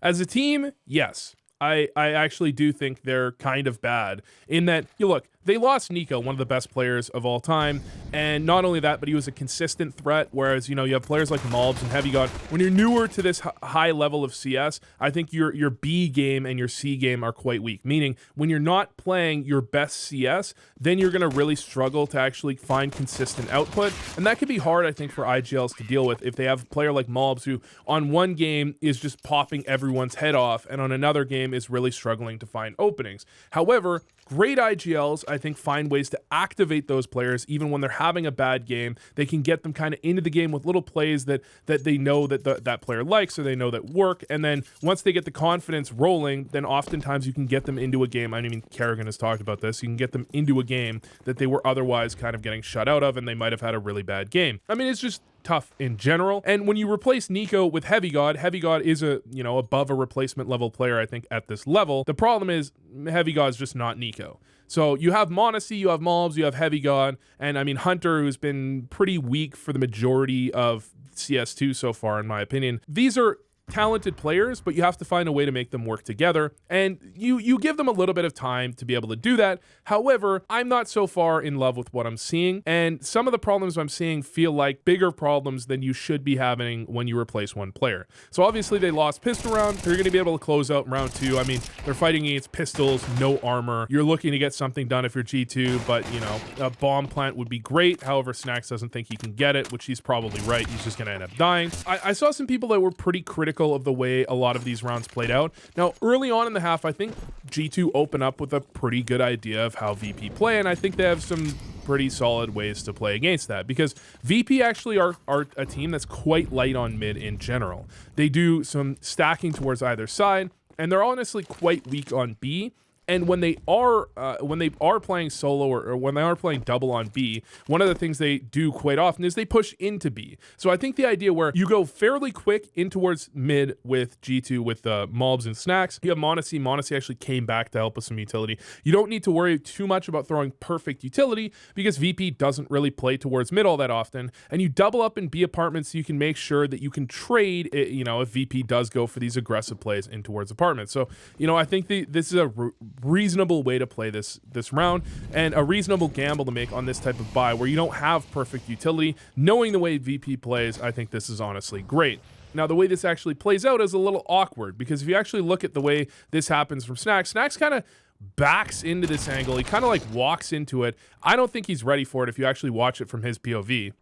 As a team, yes. I actually do think they're kind of bad in that, you look, they lost Nico, one of the best players of all time, and not only that, but he was a consistent threat, whereas, you know, you have players like Malbs and Heavy God. When you're newer to this high level of CS, I think your B game and your C game are quite weak, meaning when you're not playing your best CS, then you're going to really struggle to actually find consistent output, and that could be hard, I think, for IGLs to deal with if they have a player like Malbs who on one game is just popping everyone's head off, and on another game is really struggling to find openings. However, great IGLs, I think, find ways to activate those players even when they're having a bad game. They can get them kind of into the game with little plays that they know that that player likes or they know that work. And then once they get the confidence rolling, then oftentimes you can get them into a game. I mean, Kerrigan has talked about this. You can get them into a game that they were otherwise kind of getting shut out of, and they might have had a really bad game. I mean, it's just tough in general. And when you replace Nico with Heavy God is a, you know, above a replacement level player, I think, at this level. The problem is Heavy God's just not Nico. So you have m0NESY, you have Malbs, you have Heavy God, and I mean Hunter, who's been pretty weak for the majority of CS2 so far, in my opinion. These are talented players, but you have to find a way to make them work together, and you give them a little bit of time to be able to do that. However, I'm not so far in love with what I'm seeing, and some of the problems I'm seeing feel like bigger problems than you should be having when you replace one player. So obviously they lost pistol round. They're going to be able to close out round 2. I mean, they're fighting against pistols, no armor. You're looking to get something done if you're G2, but you know, a bomb plant would be great. However, Snacks doesn't think he can get it, which he's probably right. He's just going to end up dying. I saw some people that were pretty critical of the way a lot of these rounds played out. Now, early on in the half, I think G2 open up with a pretty good idea of how VP play, and I think they have some pretty solid ways to play against that, because VP actually are a team that's quite light on mid in general. They do some stacking towards either side, and they're honestly quite weak on B. And when they are playing solo or when they are playing double on B, one of the things they do quite often is they push into B. So I think the idea where you go fairly quick in towards mid with G2 with Malbs and Snacks. You have m0NESY. m0NESY actually came back to help with some utility. You don't need to worry too much about throwing perfect utility because VP doesn't really play towards mid all that often. And you double up in B apartments so you can make sure that you can trade, you know, if VP does go for these aggressive plays in towards apartments. So, you know, I think this is a reasonable way to play this round, and a reasonable gamble to make on this type of buy where you don't have perfect utility. Knowing the way VP plays, I think this is honestly great. Now, the way this actually plays out is a little awkward, because if you actually look at the way this happens from Snacks kind of backs into this angle. He kind of like walks into it. I don't think he's ready for it if you actually watch it from his POV.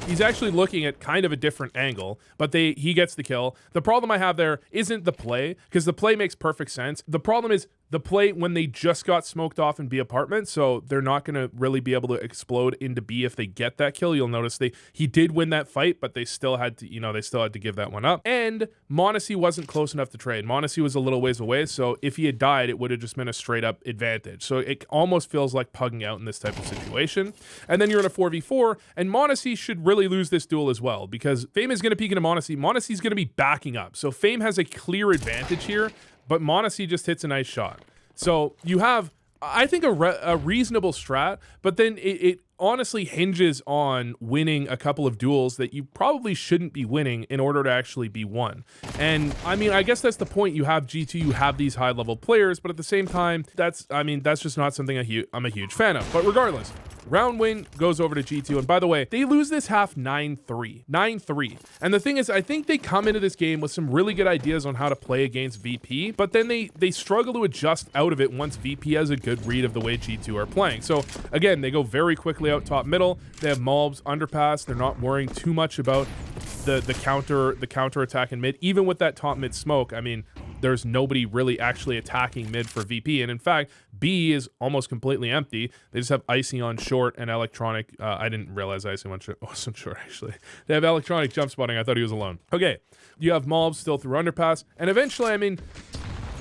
He's actually looking at kind of a different angle, but he gets the kill. The problem I have there isn't the play, because the play makes perfect sense. The problem is the play when they just got smoked off in B apartment, so they're not going to really be able to explode into B if they get that kill. You'll notice he did win that fight, but they still had to, you know, they still had to give that one up. And m0NESY wasn't close enough to trade. m0NESY was a little ways away, so if he had died, it would have just been a straight up advantage. So it almost feels like pugging out in this type of situation. And then you're in a 4v4, and m0NESY should really lose this duel as well, because Fame is going to peek into m0NESY. m0NESY is going to be backing up, so Fame has a clear advantage here, but m0NESY just hits a nice shot. So you have, I think, a reasonable strat, but then it honestly hinges on winning a couple of duels that you probably shouldn't be winning in order to actually be won. And I mean, I guess that's the point. You have G2, you have these high level players, but at the same time, that's just not something I'm a huge fan of. But regardless, round win goes over to G2. And by the way, they lose this half 9-3. 9-3. And the thing is, I think they come into this game with some really good ideas on how to play against VP, but then they struggle to adjust out of it once VP has a good read of the way G2 are playing. So again, they go very quickly out top middle. They have Malbs underpass. They're not worrying too much about the counter attack in mid. Even with that top mid smoke, I mean, there's nobody really actually attacking mid for VP. And in fact, B is almost completely empty. They just have Icy on short and Electronic. I didn't realize Icy wasn't short, actually. They have Electronic jump spotting. I thought he was alone. Okay, you have Malbs still through underpass. And eventually, I mean,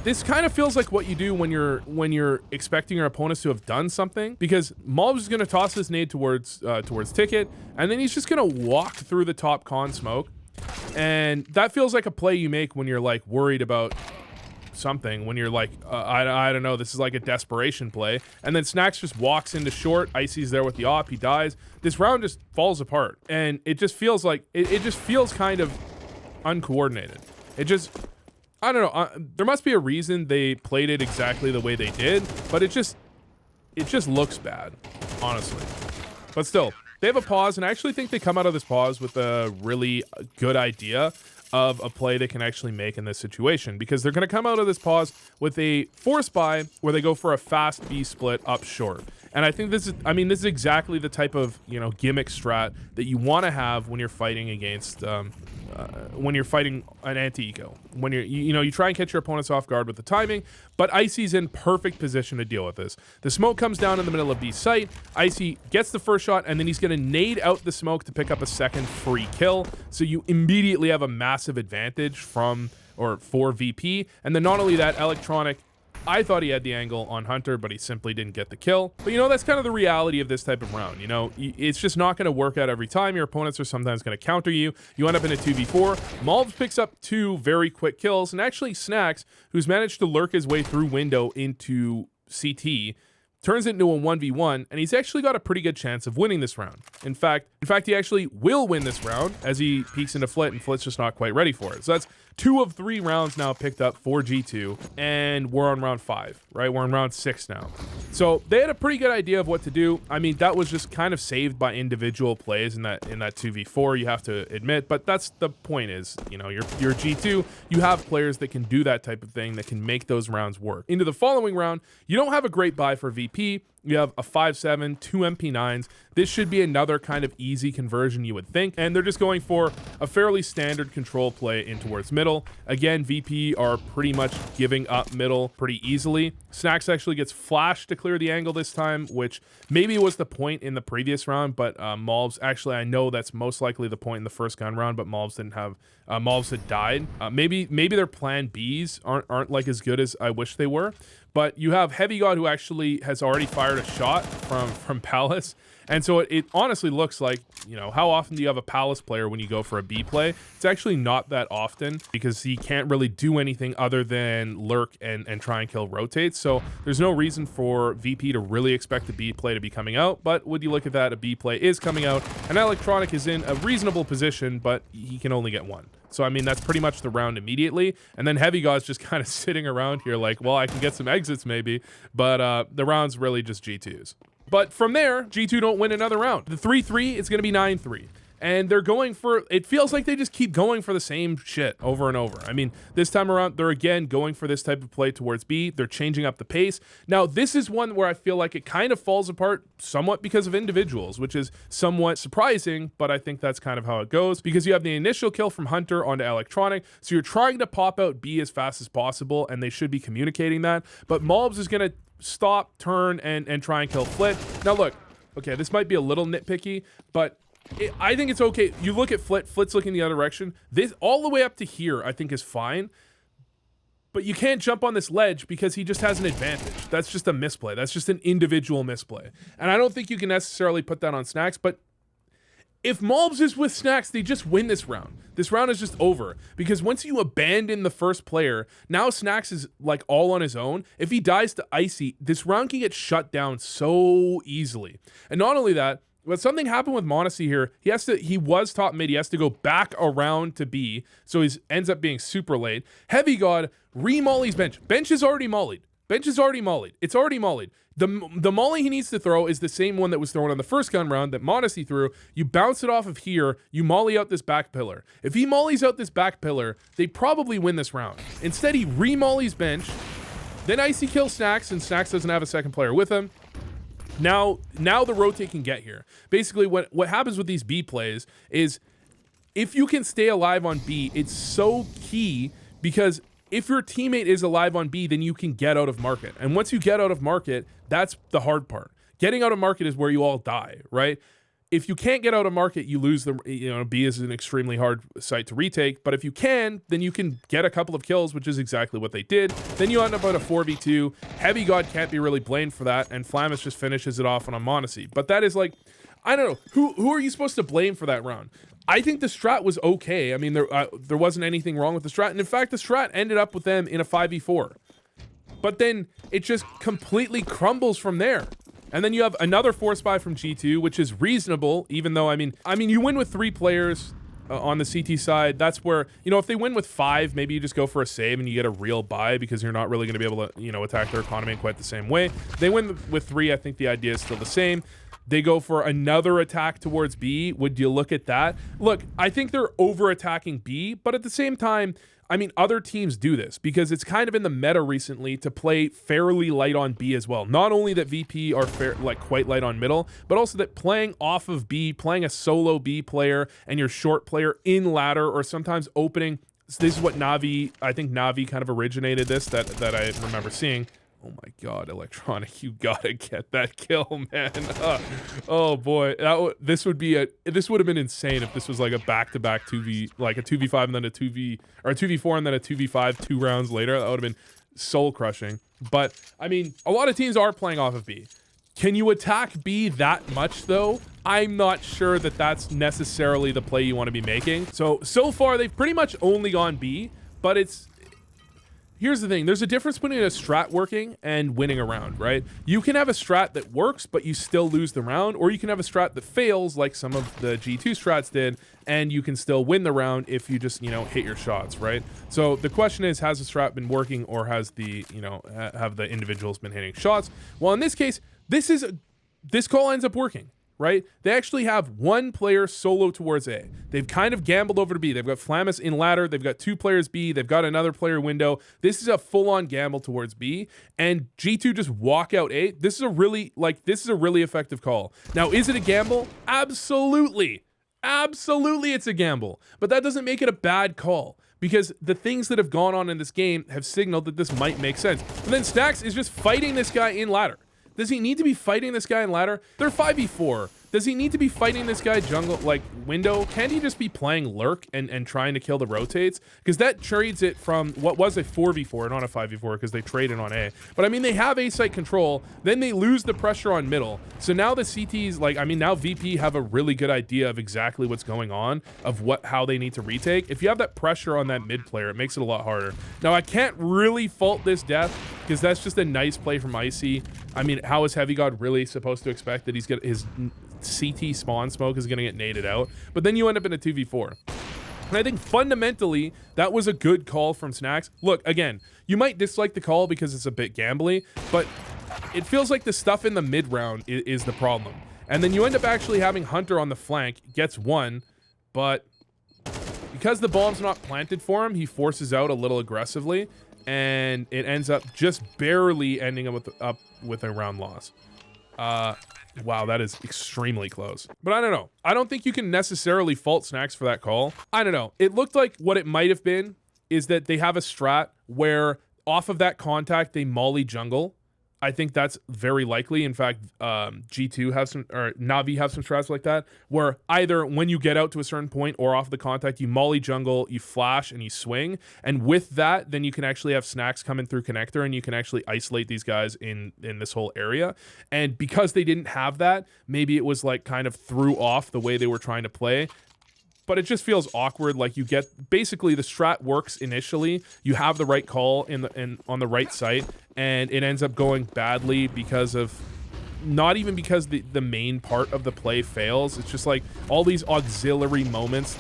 this kind of feels like what you do when you're expecting your opponents to have done something, because Malbs is going to toss his nade towards Ticket, and then he's just going to walk through the top con smoke. And that feels like a play you make when you're like worried about something, when you're like, I don't know, this is like a desperation play. And then Snacks just walks into short, Icy's there with the op, he dies. This round just falls apart, and it just feels like, it just feels kind of uncoordinated. I don't know. There must be a reason they played it exactly the way they did, but it just looks bad, honestly. But still, they have a pause, and I actually think they come out of this pause with a really good idea of a play they can actually make in this situation, because they're going to come out of this pause with a force buy where they go for a fast B split up short. And I think this is exactly the type of, gimmick strat that you want to have when you're fighting against when you're fighting an anti-eco. When you try and catch your opponents off guard with the timing, but Icy's in perfect position to deal with this. The smoke comes down in the middle of B site. Icy gets the first shot, and then he's going to nade out the smoke to pick up a second free kill. So you immediately have a massive advantage for VP. And then not only that, Electronic, I thought he had the angle on Hunter, but he simply didn't get the kill. But that's kind of the reality of this type of round. It's just not going to work out every time. Your opponents are sometimes going to counter you. You end up in a 2v4. Malbs picks up 2 very quick kills, and actually Snacks, who's managed to lurk his way through window into CT, turns it into a 1v1, and he's actually got a pretty good chance of winning this round. In fact, he actually will win this round as he peeks into Flit, and Flit's just not quite ready for it. So that's 2 of 3 rounds now picked up for G2, and we're on round 5, right? We're in round 6 now. So they had a pretty good idea of what to do. I mean, that was just kind of saved by individual plays in that 2v4, you have to admit, but that's the point is, you're G2, you have players that can do that type of thing, that can make those rounds work. Into the following round, you don't have a great buy for VP. You have a 5-7, 2 MP9s. This should be another kind of easy conversion, you would think. And they're just going for a fairly standard control play in towards middle. Again, VP are pretty much giving up middle pretty easily. Snacks actually gets flashed to clear the angle this time, which maybe was the point in the previous round, but Malbs, actually, I know that's most likely the point in the first gun round, but Malbs didn't have, Malbs had died. Maybe their plan Bs aren't like as good as I wish they were. But you have Heavy God, who actually has already fired a shot from Palace. And so it honestly looks like, how often do you have a Palace player when you go for a B play? It's actually not that often, because he can't really do anything other than lurk and try and kill rotates. So there's no reason for VP to really expect a B play to be coming out. But would you look at that, a B play is coming out, and Electronic is in a reasonable position, but he can only get 1. So, I mean, that's pretty much the round immediately. And then Heavy God's just kind of sitting around here like, well, I can get some exits maybe, but the round's really just G2's. But from there, G2 don't win another round. The 3-3 is going to be 9-3. And they're going for, it feels like they just keep going for the same shit over and over. I mean, this time around, they're again going for this type of play towards B. They're changing up the pace. Now, this is one where I feel like it kind of falls apart somewhat because of individuals, which is somewhat surprising, but I think that's kind of how it goes, because you have the initial kill from Hunter onto Electronic, so you're trying to pop out B as fast as possible, and they should be communicating that, but Malbs is going to stop, turn, and try and kill Flit. Now, look, okay, this might be a little nitpicky, but I think it's okay. You look at Flit's looking the other direction. This all the way up to here, I think, is fine. But you can't jump on this ledge because he just has an advantage. That's just a misplay. That's just an individual misplay. And I don't think you can necessarily put that on Snacks, but if Malbs is with Snacks, they just win this round. This round is just over. Because once you abandon the first player, now Snacks is like all on his own. If he dies to Icy, this round can get shut down so easily. And not only that, but something happened with Monacy here. He was top mid. He has to go back around to B. So he ends up being super late. Heavy God re-mollies Bench. Bench is already mollied. It's already mollied. The molly he needs to throw is the same one that was thrown on the first gun round that Monacy threw. You bounce it off of here. You molly out this back pillar. If he mollies out this back pillar, they probably win this round. Instead, he re-mollies Bench. Then Icy kills Snacks, and Snacks doesn't have a second player with him. Now the rotate can get here. Basically, what happens with these B plays is if you can stay alive on B, it's so key, because if your teammate is alive on B, then you can get out of market. And once you get out of market, that's the hard part. Getting out of market is where you all die, right? If you can't get out of market, you lose B is an extremely hard site to retake, but if you can, then you can get a couple of kills, which is exactly what they did. Then you end up on a 4v2. Heavy God can't be really blamed for that, and Flamus just finishes it off on a Monacy. But that is like, I don't know, who are you supposed to blame for that round? I think the strat was okay. I mean, there wasn't anything wrong with the strat, and in fact, the strat ended up with them in a 5v4. But then it just completely crumbles from there. And then you have another force buy from G2, which is reasonable, even though, I mean, you win with 3 players. on the CT side, that's where, you know, if they win with 5, maybe you just go for a save and you get a real buy because you're not really going to be able to, you know, attack their economy in quite the same way. They win with 3, I think the idea is still the same. They go for another attack towards B. Would you look at that? Look, I think they're over-attacking B, but at the same time, I mean, other teams do this because it's kind of in the meta recently to play fairly light on B as well. Not only that VP are quite light on middle, but also that playing off of B, playing a solo B player and your short player in ladder, or sometimes opening. So this is what Navi, I think Navi kind of originated this that I remember seeing. Oh my God, Electronic, you gotta get that kill, man. Oh boy, this would have been insane if this was like a back-to-back 2v, like a 2v5 and then a 2v, or a 2v4 and then a 2v5 2 rounds later. That would have been soul crushing. But I mean, a lot of teams are playing off of B. Can you attack B that much though? I'm not sure that that's necessarily the play you want to be making. So far they've pretty much only gone B, but here's the thing. There's a difference between a strat working and winning a round, right? You can have a strat that works, but you still lose the round, or you can have a strat that fails, like some of the G2 strats did, and you can still win the round if you just, you know, hit your shots, right? So the question is, has the strat been working, or has the, you know, have the individuals been hitting shots? Well, in this case, this call ends up working. Right? They actually have one player solo towards A. They've kind of gambled over to B. They've got Flammus in ladder. They've got 2 players B. They've got another player window. This is a full-on gamble towards B. And G2 just walk out A. This is a really effective call. Now, is it a gamble? Absolutely. Absolutely it's a gamble. But that doesn't make it a bad call, because the things that have gone on in this game have signaled that this might make sense. And then Stacks is just fighting this guy in ladder. Does he need to be fighting this guy in ladder? They're 5v4. Does he need to be fighting this guy jungle, like window? Can't he just be playing lurk and trying to kill the rotates? Because that trades it from what was a 4v4, not a 5v4, because they traded on A. But I mean, they have A site control, then they lose the pressure on middle. So now the CTs, like, I mean, now VP have a really good idea of exactly what's going on, of how they need to retake. If you have that pressure on that mid player, it makes it a lot harder. Now, I can't really fault this death, because that's just a nice play from Icy. I mean, how is Heavy God really supposed to expect that he's got his CT spawn smoke is going to get naded out? But then you end up in a 2v4. And I think fundamentally, that was a good call from Snacks. Look, again, you might dislike the call because it's a bit gambly, but it feels like the stuff in the mid round is the problem. And then you end up actually having Hunter on the flank, gets 1, but because the bomb's not planted for him, he forces out a little aggressively, and it ends up just barely ending up with a round loss. Wow, that is extremely close. But I don't know. I don't think you can necessarily fault Snacks for that call. I don't know. It looked like what it might have been is that they have a strat where off of that contact, they molly jungle. I think that's very likely. In fact, G2 have some, or Navi have some strats like that, where either when you get out to a certain point or off the contact, you molly jungle, you flash, and you swing. And with that, then you can actually have Snacks coming through connector, and you can actually isolate these guys in this whole area. And because they didn't have that, maybe it was like kind of threw off the way they were trying to play. But it just feels awkward. Like, you get, basically the strat works initially, you have the right call on the right site, and it ends up going badly because of, not even because the main part of the play fails. It's just like all these auxiliary moments,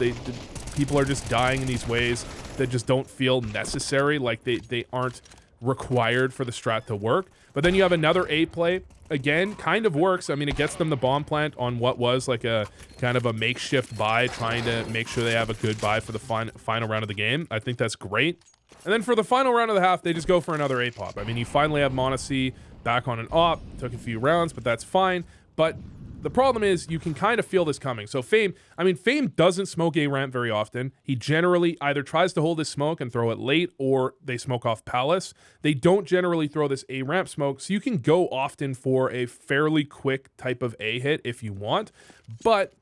people are just dying in these ways that just don't feel necessary, like they aren't required for the strat to work. But then you have another A play, again, kind of works. I mean, it gets them the bomb plant on what was like a kind of a makeshift buy, trying to make sure they have a good buy for the final round of the game. I think that's great. And then for the final round of the half, they just go for another A pop. I mean, you finally have Monacy back on an op. Took a few rounds, but that's fine. But the problem is you can kind of feel this coming. So Fame doesn't smoke A ramp very often. He generally either tries to hold his smoke and throw it late, or they smoke off Palace. They don't generally throw this A ramp smoke, so you can go often for a fairly quick type of A hit if you want, but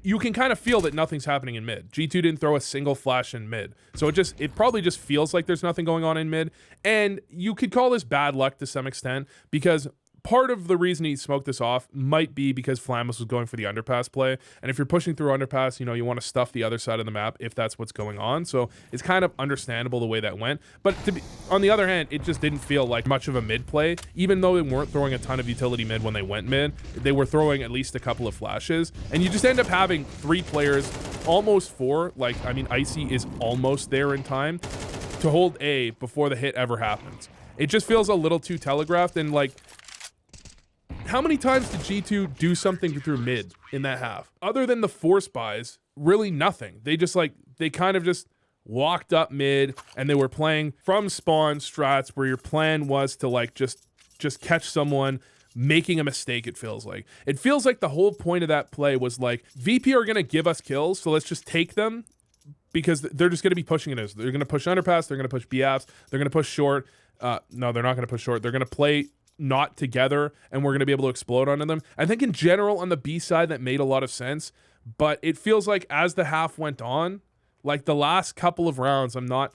you can kind of feel that nothing's happening in mid. G2 didn't throw a single flash in mid. So it probably just feels like there's nothing going on in mid. And you could call this bad luck to some extent, because part of the reason he smoked this off might be because Flamus was going for the underpass play. And if you're pushing through underpass, you know, you want to stuff the other side of the map if that's what's going on. So it's kind of understandable the way that went. But on the other hand, it just didn't feel like much of a mid play. Even though they weren't throwing a ton of utility mid when they went mid, they were throwing at least a couple of flashes. And you just end up having 3 players, almost 4. Like, I mean, Icy is almost there in time to hold A before the hit ever happens. It just feels a little too telegraphed. And like, how many times did G2 do something through mid in that half? Other than the force buys, really nothing. They just like, they kind of just walked up mid and they were playing from spawn strats where your plan was to like just catch someone making a mistake. It feels like the whole point of that play was like, VP are going to give us kills, so let's just take them because they're just going to be pushing it. They're going to push underpass, they're going to push BFs, they're going to push short. No, they're not going to push short. They're going to play not together and we're going to be able to explode onto them. I think in general on the B side that made a lot of sense, but it feels like as the half went on, like the last couple of rounds, I'm not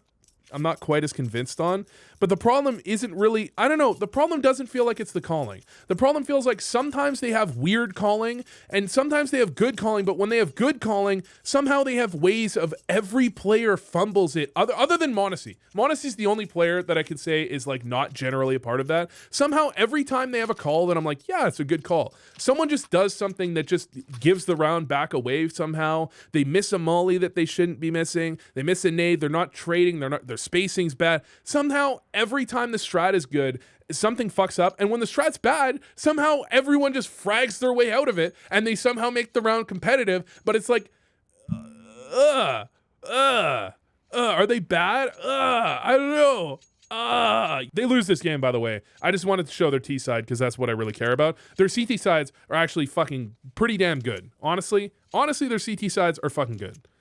quite as convinced on. But the problem isn't really, I don't know, the problem doesn't feel like it's the calling. The problem feels like sometimes they have weird calling and sometimes they have good calling, but when they have good calling, somehow they have ways of every player fumbles it, other than Monacy. Monacy's the only player that I could say is like not generally a part of that. Somehow every time they have a call that I'm like, yeah, it's a good call. Someone just does something that just gives the round back away somehow. They miss a molly that they shouldn't be missing. They miss a nade. They're not trading. Their spacing's bad. Somehow every time the strat is good, something fucks up. And when the strat's bad, somehow everyone just frags their way out of it and they somehow make the round competitive. But it's like, are they bad? I don't know. They lose this game, by the way. I just wanted to show their T side because that's what I really care about. Their CT sides are actually fucking pretty damn good. Honestly, their CT sides are fucking good.